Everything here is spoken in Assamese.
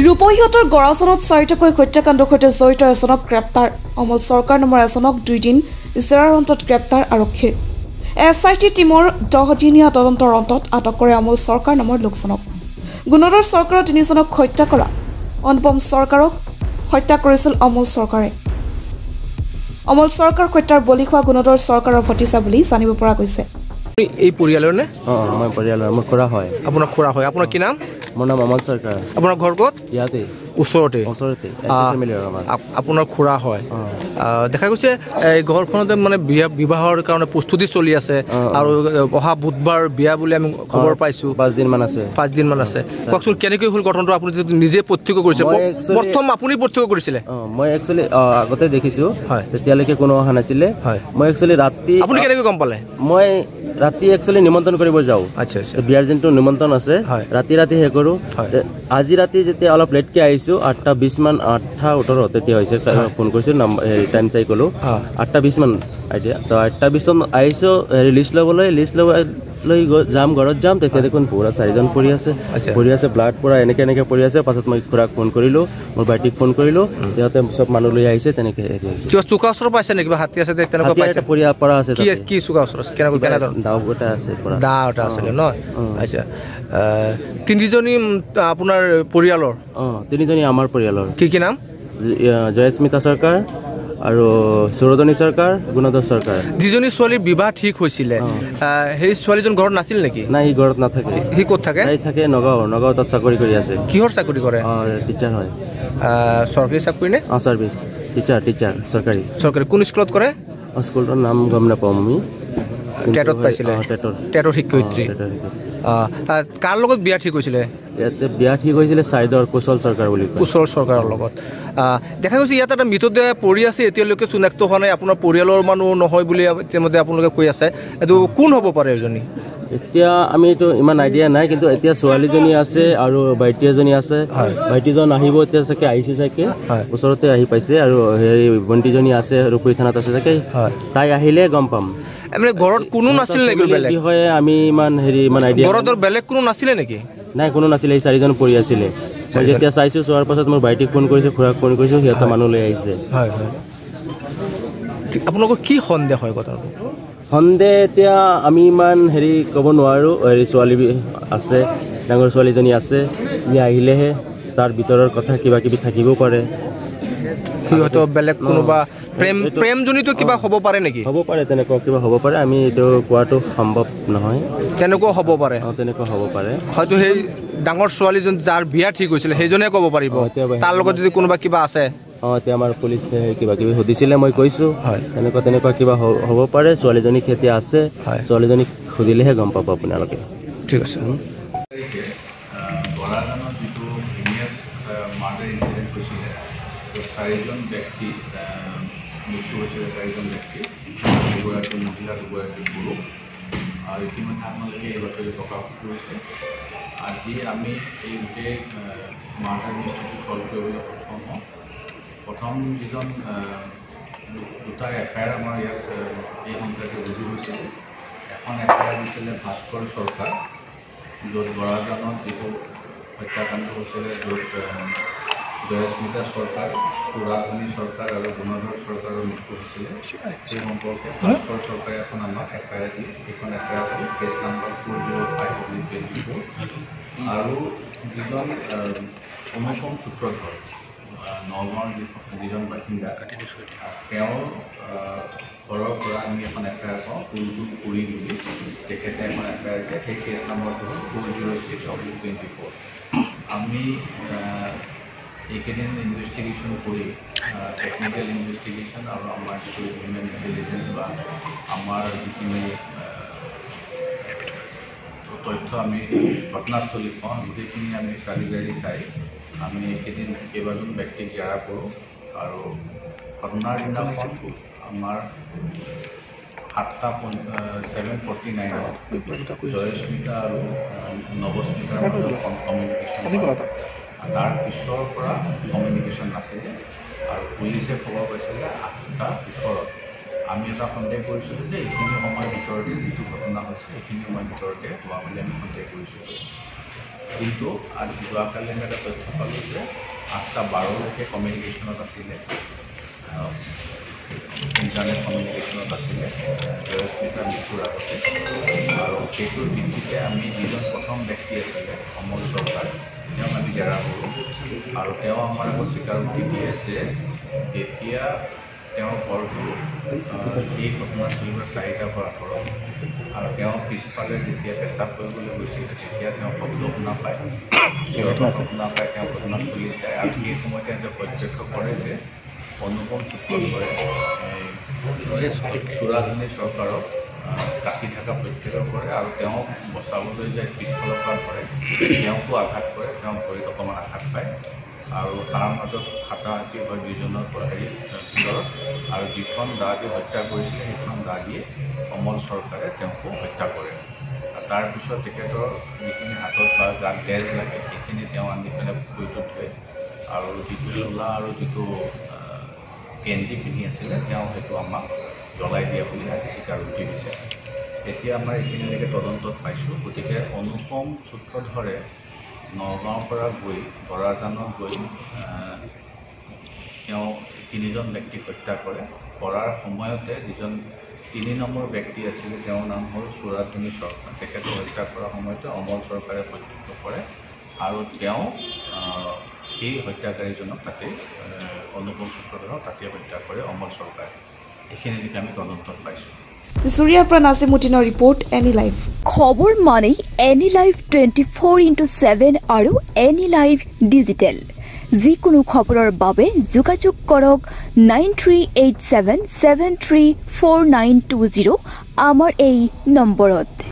ৰূপহীহঁতৰ গৰাজনত চাৰিটাকৈ হত্যাকাণ্ডৰ সৈতে জড়িত এজনক গ্ৰেপ্তাৰ অমল চৰকাৰ নামৰ এজনক 2 দিন জেৰাৰ অন্তত গ্ৰেপ্তাৰ আৰক্ষীৰ SIT টিমৰ 10 দিনীয়া তদন্তৰ অন্তত আটক কৰে অমল চৰকাৰ নামৰ লোকজনক গুণধৰ চৰকাৰৰ 3 জনক হত্যা কৰা অনুপম চৰকাৰক হত্যা কৰিছিল অমল চৰকাৰে অমল চৰকাৰ হত্যাৰ বলি হোৱা গুণধৰ চৰকাৰৰ ভতিজা বুলি জানিব পৰা গৈছে এই পৰিয়ালৰ নে মই পৰিয়ালৰ মোৰ খুৰা হয় আপোনাৰ খুৰা হয় আপোনাৰ কি নাম মোৰ নাম অমল চৰকাৰ আপোনাৰ ঘৰ ক'ত ইয়াতে ওচৰতে আপোনাৰ খুৰা হয় দেখা গৈছে এই ঘৰখনতে মানে বিবাহৰ কাৰণে প্ৰস্তুতি চলি আছে আৰু অহা বুধবাৰ বিয়া বুলি আমি খবৰ পাইছো 5 দিন মান আছে কওকচোন কেনেকৈ হ'ল ঘটনাটো আপুনি নিজে প্ৰত্যক্ষ কৰিছে প্ৰথম আপুনি প্ৰত্যক্ষ কৰিছিলে মই একচুয়ালি আগতে দেখিছো তেতিয়ালৈকে কোনো অহা নাছিলে মই একচুয়ালি ৰাতি আপুনি কেনেকৈ গম পালে মই ৰাতি একচুয়ালি নিমন্ত্ৰণ কৰিব যাও আচ্ছা বিয়াৰ দিনটো নিমন্ত্ৰণ আছে ৰাতি হে কৰো আজি ৰাতি যেতিয়া অলপ লেটকে আইছো 8:20 মান 8:18 তেতিয়া হৈছে ফোন কৰিছো টাইম চাই কলো 8:20 মান আইডিয়া তো 8:20 মান আইছো লিষ্ট লৈ যাম ঘৰত যাম তেতিয়া দেখোন পুৰা 4 জন পৰি আছে ব্লাড পুৰা এনেকে পৰি আছে পাছত মই খুৰাক ফোন কৰিলো মোৰ বাইটিক ফোন কৰিলো তেতে সব মানুহ লৈ আহিছে তেনেকে কিবা চুকা অস্ত্ৰ পাইছে নেকি বা হাতী আছে তেনেকুৱা পাইছে পৰিয়া পৰা আছে কি চুকা অস্ত্ৰ কেনেকৈ কেনেধৰণ দাওটা আছে পুৰা দাওটা আছে ন আচ্ছা তিনিজনী আপোনাৰ পৰিয়ালৰ তিনিজনী আমাৰ পৰিয়ালৰ কি নাম জয়স্মিতা চৰকাৰ আৰু সুৰদনী চৰকাৰ গুণধৰ চৰকাৰ যিজনী ছোৱালীৰ বিবাহ ঠিক হৈছিলে সেই ছোৱালীজন ঘৰত নাছিল নেকি নাই হি ঘৰত নাথাকে হি ক'ত থাকে তাই থাকে নগাঁৱত চাকৰি কৰি আছে কিহৰ চাকৰি কৰে টিচাৰ হয় চৰকাৰী চাকৰি নে সাৰ্ভিস টিচাৰ চৰকাৰী কোন স্কুলত কৰে স্কুলৰ নাম গম নাপাওঁ আমি টেটত পাইছিলে টেটৰ শিক্ষয়িত্ৰী কাৰ লগত বিয়া ঠিক হৈছিলে ইয়াতে বিয়া ঠিক হৈছিলে সাইদৰ কুশল চৰকাৰ বুলি কুশল চৰকাৰৰ লগত দেখা গৈছে ইয়াত এটা মৃতদেহ পৰি আছে এতিয়ালৈকে চিনাক্ত হোৱা নাই আপোনাৰ পৰিয়ালৰ মানুহ নহয় বুলি ইতিমধ্যে আপোনালোকে কৈ আছে এইটো কোন হ'ব পাৰে এজনী এতিয়া আমি এইটো ইমান আইডিয়া নাই কিন্তু এতিয়া ছোৱালীজনী আছে আৰু বাইটি এজনী আছে বাইটিজন আহিব এতিয়া চাগে আহিছে চাগে ওচৰতে আহি পাইছে আৰু হেৰি বন্তিজনী আছে ৰূপহী থানাত আছে চাগে তাই আহিলে গম পাম মানে ঘৰত কোনো নাছিল নেকি বেলেগ কি হয় আমি ইমান আইডিয়া ঘৰত বেলেগ কোনো নাছিলে নেকি নাই কোনো নাছিলে এই 4 জন পৰি আছিলে মই যেতিয়া চাইছো চোৱাৰ পাছত মোৰ বাইটিক ফোন কৰিছো খুৰাক ফোন কৰিছো সিহঁতে মানুহ লৈ আহিছে আপোনালোকৰ কি সন্দেহ হয় কথাটো সন্দেহ এতিয়া আমি ইমান ক'ব নোৱাৰো ছোৱালী আছে ডাঙৰ ছোৱালীজনী আছে ই আহিলেহে তাৰ ভিতৰৰ কথা কিবা কিবি থাকিব পাৰে হয়তো বেলেগ কোনোবা প্ৰেমজনিত কিবা হ'ব পাৰে নেকি হ'ব পাৰে তেনেকুৱা কিবা হ'ব পাৰে আমি এইটো কোৱাটো সম্ভৱ নহয় তেনেকুৱা হ'ব পাৰে হয়তো সেই ডাঙৰ ছোৱালীজন যাৰ বিয়া ঠিক হৈছিলে সেইজনে ক'ব পাৰিব তাৰ লগত যদি কোনোবা কিবা আছে এতিয়া আমাৰ পুলিচে কিবা কিবি সুধিছিলে মই কৈছো তেনেকুৱা কিবা হ'ব পাৰে ছোৱালীজনী খেতি আছে ছোৱালীজনীক সুধিলেহে গম পাব আপোনালোকে ঠিক আছে বৰাগানত যিটো হিনিয়াছ মাৰ্ডাৰ ইনচিডেণ্ট হৈছিলে তো 4 জন ব্যক্তি মৃত্যু হৈছিলে 4 জন ব্যক্তি দুগৰাকী মহিলা দুগৰাকী পুৰুষ আৰু ইতিমধ্যে আপোনালোকে এই বাতৰি প্ৰকাশ কৰিছে আজি আমি এই গোটেই মাৰ্ডাৰ কেছটো ছল্ভ কৰিবলৈ সক্ষম হওঁ প্ৰথম যিজন দুটা এফআইআৰ আমাৰ ইয়াত এই সংক্ৰান্তে ৰুজু হৈছিলে এখন এফআইআৰ দিছিলে ভাস্কৰ চৰকাৰ য'ত বৰাগানত যিটো হত্যাকাণ্ড হৈছিলে য'ত জয়স্মিতা চৰকাৰ সুৰাধনী চৰকাৰ আৰু গুণধৰ চৰকাৰৰ মৃত্যু হৈছিলে সেই সম্পৰ্কে ভাস্কৰ চৰকাৰে এখন আমাক এফআইআৰ দিয়ে সেইখন এফআইআৰ হ'ল কেছ নাম্বাৰ 405/24 আৰু যিজন অনুপম সূত্ৰধৰ নগাঁৱৰ যিজন বাসিন্দা তেওঁৰ ঘৰৰ পৰা আমি এখন এফআইআৰ পাওঁ কুলদুল পুৰী বুলি তেখেতে এখন এফআইআৰ দিয়ে সেই কেছ নম্বৰটো হ'ল 406/24 আমি এইকেইদিন ইনভেষ্টিগেশ্যন কৰি টেকনিকেল ইনভেষ্টিগেশ্যন আৰু আমাৰ যিটো হিউমেন ইণ্টেলিজেঞ্চ বা আমাৰ যিখিনি তথ্য আমি ঘটনাস্থলীত পাওঁ গোটেইখিনি আমি কাৰিকৰী চাই আমি এইকেইদিন কেইবাজন ব্যক্তিক জেৰা কৰোঁ আৰু ঘটনাৰ দিনাখন আমাৰ 7:49 জয়স্মিতা আৰু নৱস্মিতাৰ মাজত কমিউনিকেশ্যন তাৰ পিছৰ পৰা কমিউনিকেশ্যন নাছিলে আৰু পুলিচে খবৰ পাইছিলে 8টা ভিতৰত আমি এটা সন্দেহ কৰিছিলোঁ যে এইখিনি সময়ৰ ভিতৰতে যিটো ঘটনা হৈছে এইখিনি সময়ৰ ভিতৰতে হোৱা বুলি আমি সন্দেহ কৰিছিলোঁ কিন্তু আজি যোৱাকালি আমি এটা তথ্য পালোঁ যে 8:12লৈকে কমিউনিকেশ্যনত আছিলে, ইণ্টাৰনেট কমিউনিকেশ্যনত আছিলে জয়স্মিতাৰ মৃত্যুৰ আগতে। আৰু সেইটোৰ ভিত্তিতে আমি যিজন প্ৰথম ব্যক্তি আছিলে অমল চৰকাৰ, তেওঁক আমি জেৰা কৰোঁ আৰু তেওঁ আমাৰ আগত স্বীকাৰোক্তি দিয়ে যে তেতিয়া তেওঁৰ ঘৰটো এই ঘটনাস্থলীৰ 4টা ঘৰ আঁতৰত আৰু তেওঁ পিছফালে যেতিয়া পেচাব কৰিবলৈ গৈছিল তেতিয়া তেওঁ শব্দ শুনা পায়, চিঞৰ শুনা পায়, তেওঁ ঘটনাস্থলীত যায় আৰু সেই সময়তে তেওঁ প্ৰত্যক্ষ কৰে যে অনুপম সূত্ৰধৰে সুৰাজনী চৰকাৰক কাটি থকা প্ৰত্যক্ষ কৰে আৰু তেওঁক বচাবলৈ যায় পিছফালৰ পৰা ধৰে, তেওঁকো আঘাত কৰে, তেওঁ ভৰিত অকণমান আঘাত পায় আৰু তাৰ মাজত হাতাহাতি হয় দুইজনৰ ভিতৰত আৰু যিখন দা দি হত্যা কৰিছিলে সেইখন দা দিয়ে অমল চৰকাৰে তেওঁকো হত্যা কৰে। তাৰপিছত তেখেতৰ যিখিনি হাতত বা গাত তেজ লাগে সেইখিনি তেওঁ আনি পেলাই পুখুৰীটোত থয় আৰু যিটো চোলা আৰু যিটো গেঞ্জি পিন্ধি আছিলে তেওঁ সেইটো আমাক জ্বলাই দিয়া বুলি আজি স্বীকাৰোক্তি দিছে। এতিয়া আমাৰ এইখিনিলৈকে তদন্তত পাইছোঁ। গতিকে অনুপম সূত্ৰধৰে নগাঁৱৰ পৰা গৈ বৰাজানত গৈ তেওঁ 3জন ব্যক্তিক হত্যা কৰে। কৰাৰ সময়তে যিজন 3 নম্বৰ ব্যক্তি আছিলে তেওঁৰ নাম হ'ল সুৰাজনী চৰকাৰ, তেখেতক হত্যা কৰাৰ সময়তে অমল চৰকাৰে প্ৰত্যক্ষ কৰে আৰু তেওঁ সেই হত্যাকাৰীজনক তাতে অনুপম সূত্ৰধৰক তাতে হত্যা কৰে অমল চৰকাৰে। এইখিনিলৈকে আমি তদন্তত পাইছোঁ। চুৰিয়াৰ পৰা নাছিমুদ্দিনৰ ৰিপৰ্ট, এনি লাইভ। খবৰ মানে এনি লাইভ 24x7 আৰু এনি লাইভ ডিজিটেল। যিকোনো খবৰৰ বাবে যোগাযোগ কৰক 9387734920 আমাৰ এই নম্বৰত।